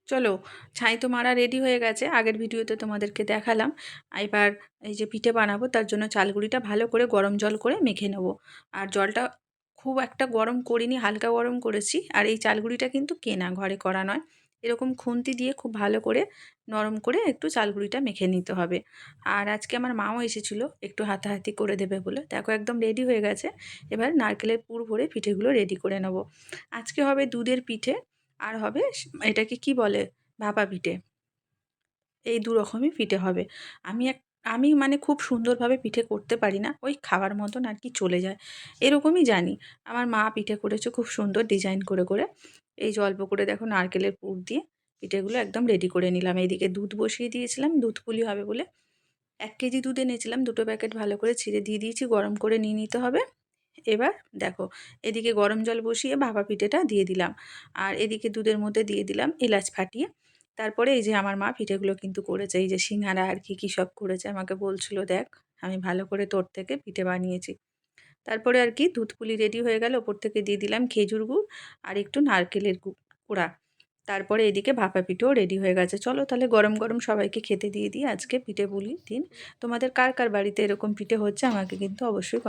চলো, ছাই তো মারা রেডি হয়ে গেছে, আগের ভিডিওতে তোমাদেরকে দেখালাম। এবার এই যে পিঠে বানাবো তার জন্য চালগুঁড়িটা ভালো করে গরম জল করে মেখে নেব। আর জলটা খুব একটা গরম করিনি, হালকা গরম করেছি। আর এই চালগুঁড়িটা কিন্তু কেনা, ঘরে করা নয়। এরকম খুন্তি দিয়ে খুব ভালো করে নরম করে একটু চালগুঁড়িটা মেখে নিতে হবে। আর আজকে আমার মাও এসেছিলো একটু হাতাহাতি করে দেবে বলে। দেখো একদম রেডি হয়ে গেছে। এবার নারকেলের পুর ভরে পিঠেগুলো রেডি করে নেব। আজকে হবে দুধের পিঠে, আর হবে এটাকে কি বলে, ভাপা পিঠে। এই দু রকমই পিঠে হবে। আমি মানে খুব সুন্দরভাবে পিঠে করতে পারি না, ওই খাওয়ার মতন আর কি চলে যায়, এরকমই জানি। আমার মা পিঠে করেছে খুব সুন্দর ডিজাইন করে করে। এই যে অল্প করে দেখো নারকেলের পুর দিয়ে পিঠেগুলো একদম রেডি করে নিলাম। এইদিকে দুধ বসিয়ে দিয়েছিলাম, দুধ পুলি হবে বলে। 1 কেজি দুধ এনেছিলাম, 2টো প্যাকেট ভালো করে ছিঁড়ে দিয়ে দিয়েছি, গরম করে নিয়ে নিতে হবে। এবার দেখো, এদিকে গরম জল বসিয়ে ভাপা পিঠেটা দিয়ে দিলাম, আর এদিকে দুধের মধ্যে দিয়ে দিলাম এলাচ ফাটিয়ে। তারপরে এই যে আমার মা পিঠেগুলো কিন্তু করেছে, এই যে সিঙ্গারা আর কি কী সব করেছে, আমাকে বলছিল দেখ আমি ভালো করে তোর থেকে পিঠে বানিয়েছি। তারপরে আর কি দুধ পুলি রেডি হয়ে গেল, ওপর থেকে দিয়ে দিলাম খেজুর গুড় আর একটু নারকেলের কুড়া। তারপরে এদিকে ভাপা পিঠেও রেডি হয়ে গেছে। চলো তাহলে গরম গরম সবাইকে খেতে দিয়ে দিই। আজকে পিঠে পুলির দিন। তোমাদের কার কার বাড়িতে এরকম পিঠে হচ্ছে আমাকে কিন্তু অবশ্যই